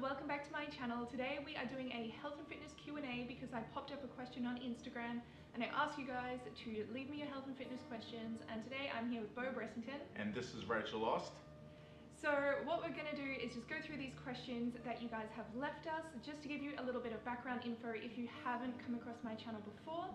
welcome back to my channel. Today we are doing a health and fitness Q&A because I popped up a question on Instagram and I asked you guys to leave me your health and fitness questions, and today I'm here with Bo Bressington. And this is Rachel Aust. So what we're going to do is just go through these questions that you guys have left us, just to give you a little bit of background info if you haven't come across my channel before.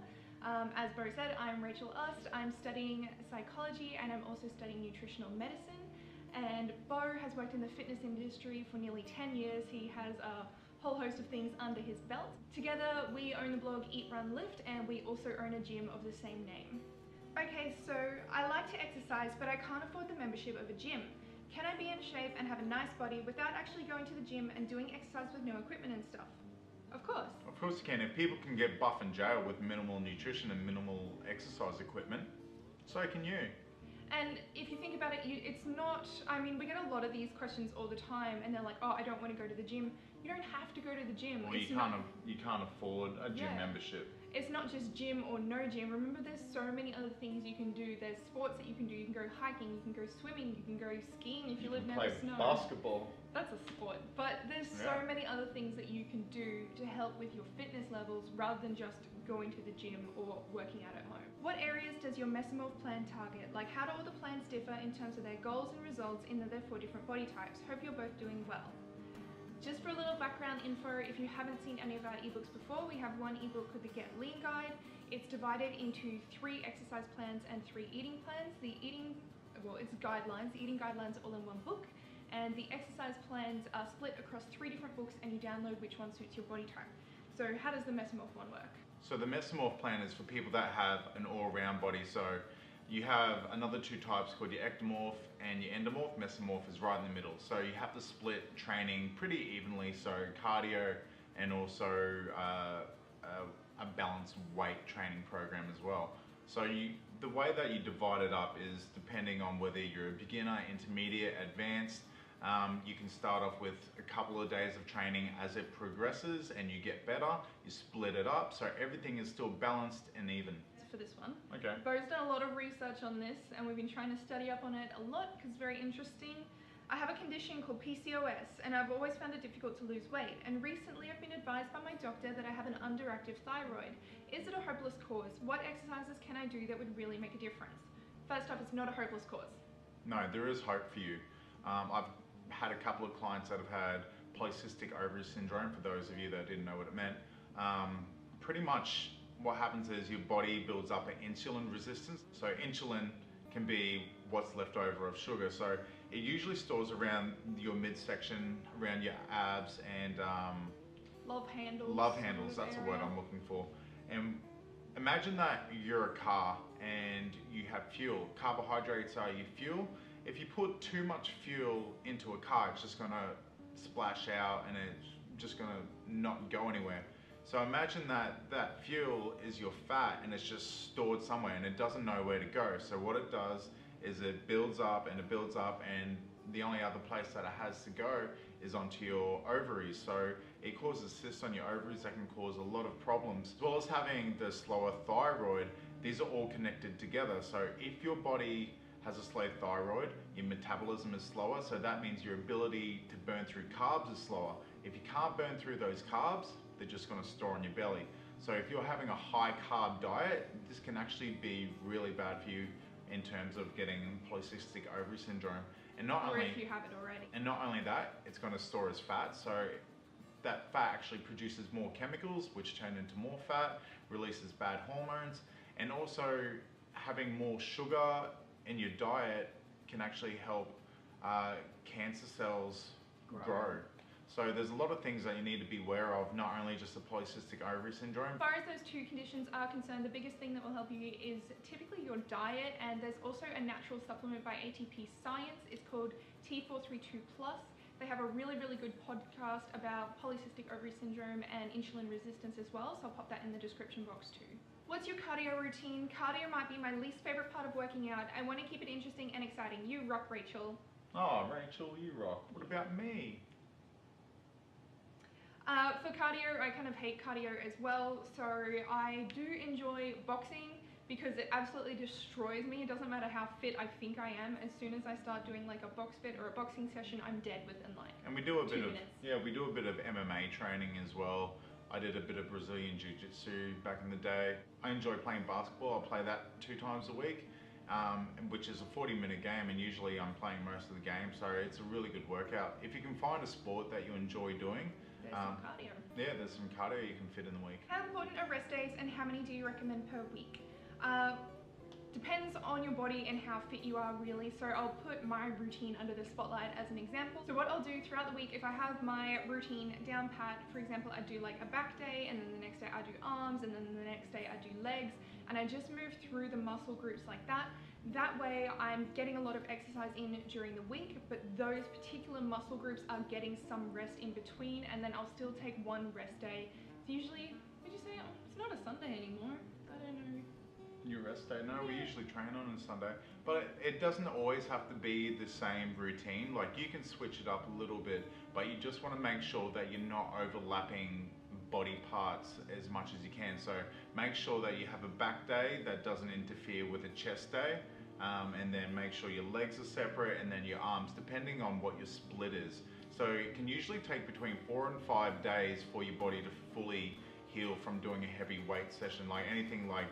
As Bo said, I'm Rachel Aust. I'm studying psychology and I'm also studying nutritional medicine. And Bo has worked in the fitness industry for nearly 10 years. He has a whole host of things under his belt. Together, we own the blog Eat, Run, Lift, and we also own a gym of the same name. Okay, so I like to exercise, but I can't afford the membership of a gym. Can I be in shape and have a nice body without actually going to the gym and doing exercise with no equipment and stuff? Of course. Of course you can. If people can get buff in jail with minimal nutrition and minimal exercise equipment, so can you. And if you think about it, it's not, I mean, we get a lot of these questions all the time and they're like, oh, I don't want to go to the gym. You don't have to go to the gym. Well, you can't afford a gym membership. It's not just gym or no gym. Remember, there's so many other things you can do. There's sports that you can do. You can go hiking, you can go swimming, you can go skiing if you live near the snow. Basketball. That's a sport. But there's so many other things that you can do to help with your fitness levels rather than just going to the gym or working out at home. What areas does your mesomorph plan target? Like, how do all the plans differ in terms of their goals and results in their 4 different body types? Hope you're both doing well. Just for a little background info, if you haven't seen any of our ebooks before, we have one ebook called the Get Lean Guide. It's divided into 3 exercise plans and 3 eating plans. It's guidelines. The eating guidelines are all in one book, and the exercise plans are split across 3 different books, and you download which one suits your body type. So how does the mesomorph one work? So the mesomorph plan is for people that have an all-round body. So you have another 2 types called your ectomorph and your endomorph. Mesomorph is right in the middle. So you have to split training pretty evenly. So cardio and also a balanced weight training program as well. So the way that you divide it up is depending on whether you're a beginner, intermediate, advanced. You can start off with a couple of days of training. As it progresses and you get better, you split it up so everything is still balanced and even. For this one. Okay. Bo's done a lot of research on this and we've been trying to study up on it a lot because it's very interesting. I have a condition called PCOS and I've always found it difficult to lose weight, and recently I've been advised by my doctor that I have an underactive thyroid. Is it a hopeless cause? What exercises can I do that would really make a difference? First up, it's not a hopeless cause. No, there is hope for you. I've had a couple of clients that have had polycystic ovary syndrome, for those of you that didn't know what it meant. Pretty much what happens is your body builds up an insulin resistance. So insulin can be what's left over of sugar. So it usually stores around your midsection, around your abs and love handles. Love handles, that's the word I'm looking for. And imagine that you're a car and you have fuel. Carbohydrates are your fuel. If you put too much fuel into a car, it's just gonna splash out and it's just gonna not go anywhere. So imagine that fuel is your fat and it's just stored somewhere and it doesn't know where to go. So what it does is it builds up and it builds up, and the only other place that it has to go is onto your ovaries. So it causes cysts on your ovaries that can cause a lot of problems. As well as having the slower thyroid, these are all connected together. So if your body has a slow thyroid, your metabolism is slower, so that means your ability to burn through carbs is slower. If you can't burn through those carbs, they're just going to store in your belly. So if you're having a high carb diet, this can actually be really bad for you in terms of getting polycystic ovary syndrome. And if you have it already. And not only that, it's going to store as fat. So that fat actually produces more chemicals, which turn into more fat, releases bad hormones, and also having more sugar in your diet can actually help cancer cells grow. So there's a lot of things that you need to be aware of, not only just the polycystic ovary syndrome. As far as those 2 conditions are concerned, the biggest thing that will help you is typically your diet, and there's also a natural supplement by ATP Science. It's called T432+. They have a really, really good podcast about polycystic ovary syndrome and insulin resistance as well, so I'll pop that in the description box too. What's your cardio routine? Cardio might be my least favorite part of working out. I want to keep it interesting and exciting. You rock, Rachel. Oh, Rachel, you rock. What about me? For cardio, I kind of hate cardio as well. So I do enjoy boxing because it absolutely destroys me. It doesn't matter how fit I think I am. As soon as I start doing like a box fit or a boxing session, I'm dead within like And we do a 2 bit minutes. we do a bit of MMA training as well. I did a bit of Brazilian Jiu-Jitsu back in the day. I enjoy playing basketball. I play that 2 times a week, which is a 40-minute game, and usually I'm playing most of the game, so it's a really good workout. If you can find a sport that you enjoy doing, There's some cardio. yeah, there's some cardio you can fit in the week. How important are rest days, and how many do you recommend per week? Depends on your body and how fit you are, really. So I'll put my routine under the spotlight as an example. So what I'll do throughout the week, if I have my routine down pat, for example, I do like a back day, and then the next day I do arms, and then the next day I do legs, and I just move through the muscle groups like that. That way I'm getting a lot of exercise in during the week, but those particular muscle groups are getting some rest in between, and then I'll still take one rest day. It's usually, would you say, oh, it's not a Sunday anymore? I don't know. Your rest day? No, we usually train on a Sunday, but it doesn't always have to be the same routine. Like, you can switch it up a little bit, but you just want to make sure that you're not overlapping body parts as much as you can. So make sure that you have a back day that doesn't interfere with a chest day, and then make sure your legs are separate, and then your arms, depending on what your split is. So it can usually take between 4 and 5 days for your body to fully heal from doing a heavy weight session, like anything like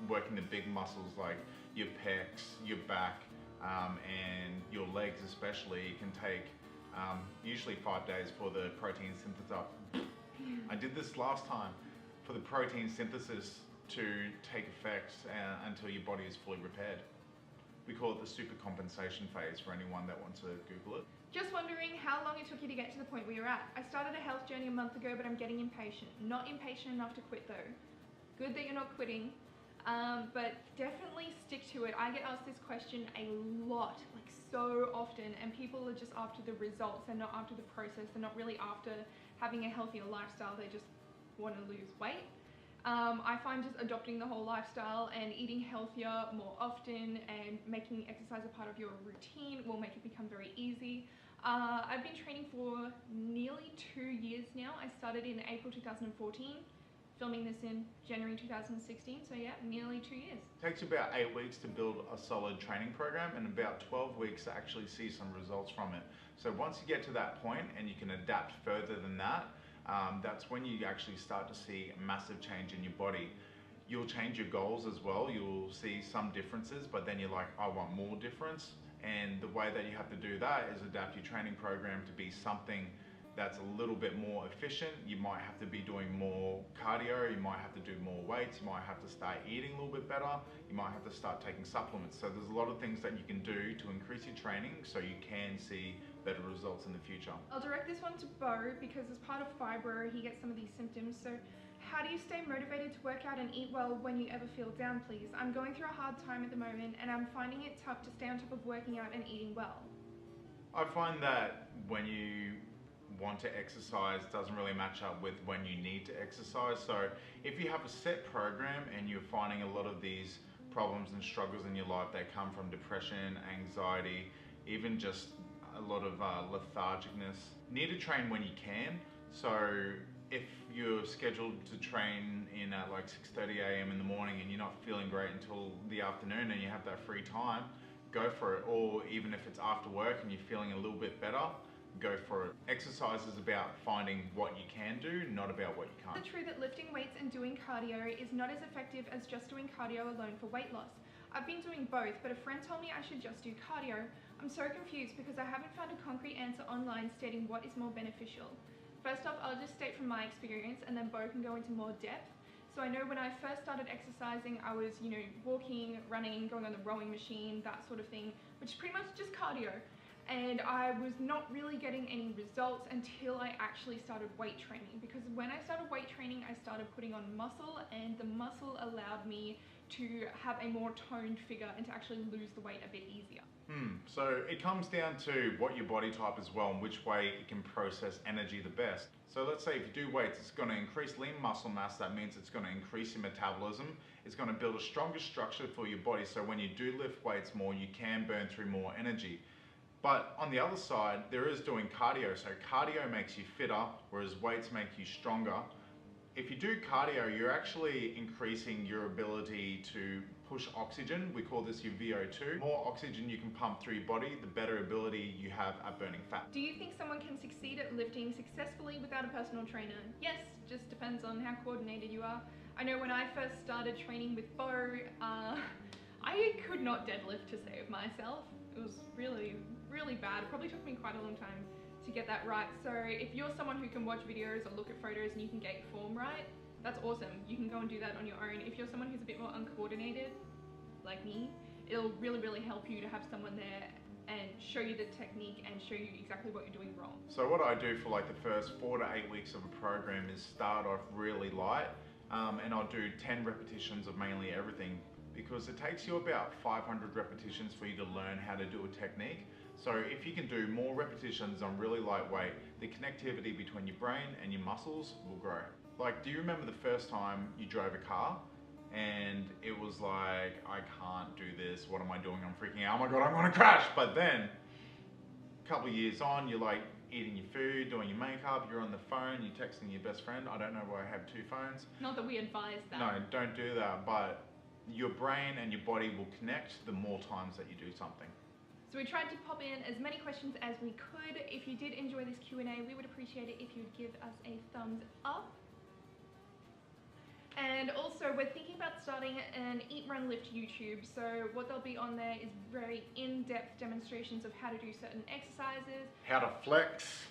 working the big muscles like your pecs, your back, and your legs especially. It can take usually 5 days for the protein synthesis. I did this last time, for the protein synthesis to take effect until your body is fully repaired. We call it the supercompensation phase for anyone that wants to Google it. Just wondering how long it took you to get to the point where you're at. I started a health journey a month ago, but I'm getting impatient. Not impatient enough to quit though. Good that you're not quitting. But definitely stick to it. I get asked this question a lot, like so often, and people are just after the results. They're not after the process. They're not really after having a healthier lifestyle. They just want to lose weight. I find just adopting the whole lifestyle and eating healthier more often and making exercise a part of your routine will make it become very easy. I've been training for nearly 2 years now. I started in April 2014. Filming this in January 2016, so yeah, nearly 2 years. It takes about 8 weeks to build a solid training program, and about 12 weeks to actually see some results from it. So once you get to that point and you can adapt further than that, that's when you actually start to see a massive change in your body. You'll change your goals as well. You'll see some differences, but then you're like, I want more difference. And the way that you have to do that is adapt your training program to be something that's a little bit more efficient. You might have to be doing more cardio, you might have to do more weights, you might have to start eating a little bit better, you might have to start taking supplements. So there's a lot of things that you can do to increase your training so you can see better results in the future. I'll direct this one to Bo because as part of fibro, he gets some of these symptoms. So how do you stay motivated to work out and eat well when you ever feel down, please? I'm going through a hard time at the moment and I'm finding it tough to stay on top of working out and eating well. I find that when you want to exercise doesn't really match up with when you need to exercise. So if you have a set program and you're finding a lot of these problems and struggles in your life that come from depression, anxiety, even just a lot of lethargicness, need to train when you can. So if you're scheduled to train in at like 6:30 a.m. in the morning and you're not feeling great until the afternoon and you have that free time, go for it. Or even if it's after work and you're feeling a little bit better, go for it. Exercise is about finding what you can do, not about what you can't. Is it true that lifting weights and doing cardio is not as effective as just doing cardio alone for weight loss? I've been doing both, but a friend told me I should just do cardio. I'm so confused because I haven't found a concrete answer online stating what is more beneficial. First off, I'll just state from my experience and then Bo can go into more depth. So I know when I first started exercising, I was, walking, running, going on the rowing machine, that sort of thing, which is pretty much just cardio. And I was not really getting any results until I actually started weight training, because when I started weight training, I started putting on muscle, and the muscle allowed me to have a more toned figure and to actually lose the weight a bit easier. So it comes down to what your body type is well and which way it can process energy the best. So let's say if you do weights, it's going to increase lean muscle mass. That means it's going to increase your metabolism. It's going to build a stronger structure for your body. So when you do lift weights more, you can burn through more energy. But on the other side, there is doing cardio. So cardio makes you fitter, whereas weights make you stronger. If you do cardio, you're actually increasing your ability to push oxygen. We call this your VO2. The more oxygen you can pump through your body, the better ability you have at burning fat. Do you think someone can succeed at lifting successfully without a personal trainer? Yes, just depends on how coordinated you are. I know when I first started training with Bo, I could not deadlift to save myself. It was really, really bad. It probably took me quite a long time to get that right. So if you're someone who can watch videos or look at photos and you can get your form right, that's awesome. You can go and do that on your own. If you're someone who's a bit more uncoordinated, like me, it'll really, really help you to have someone there and show you the technique and show you exactly what you're doing wrong. So what I do for like the first 4 to 8 weeks of a program is start off really light, and I'll do 10 repetitions of mainly everything, because it takes you about 500 repetitions for you to learn how to do a technique. So if you can do more repetitions on really lightweight, the connectivity between your brain and your muscles will grow. Like, do you remember the first time you drove a car and it was like, I can't do this, what am I doing, I'm freaking out, oh my god, I'm gonna crash. But then a couple of years on, you're like eating your food, doing your makeup, you're on the phone, you're texting your best friend. I don't know why I have 2 phones. Not that we advise that. No, don't do that, but your brain and your body will connect the more times that you do something. So we tried to pop in as many questions as we could. If you did enjoy this Q&A, we would appreciate it if you'd give us a thumbs up. And also, we're thinking about starting an Eat, Run, Lift YouTube. So what there'll be on there is very in-depth demonstrations of how to do certain exercises. How to flex.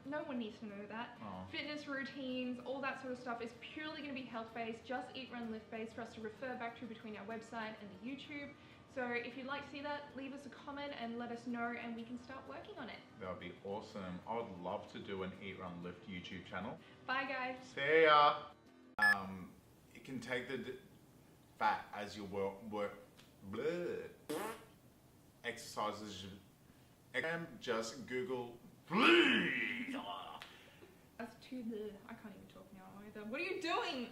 No one needs to know that. Oh. Fitness routines, all that sort of stuff is purely going to be health-based, just Eat, Run, Lift based for us to refer back to between our website and the YouTube. So if you'd like to see that, leave us a comment and let us know and we can start working on it. That would be awesome. I would love to do an Eat, Run, Lift YouTube channel. Bye guys. See ya. You can take the fat as your exercises. Just Google. That's too. I can't even talk now either. What are you doing?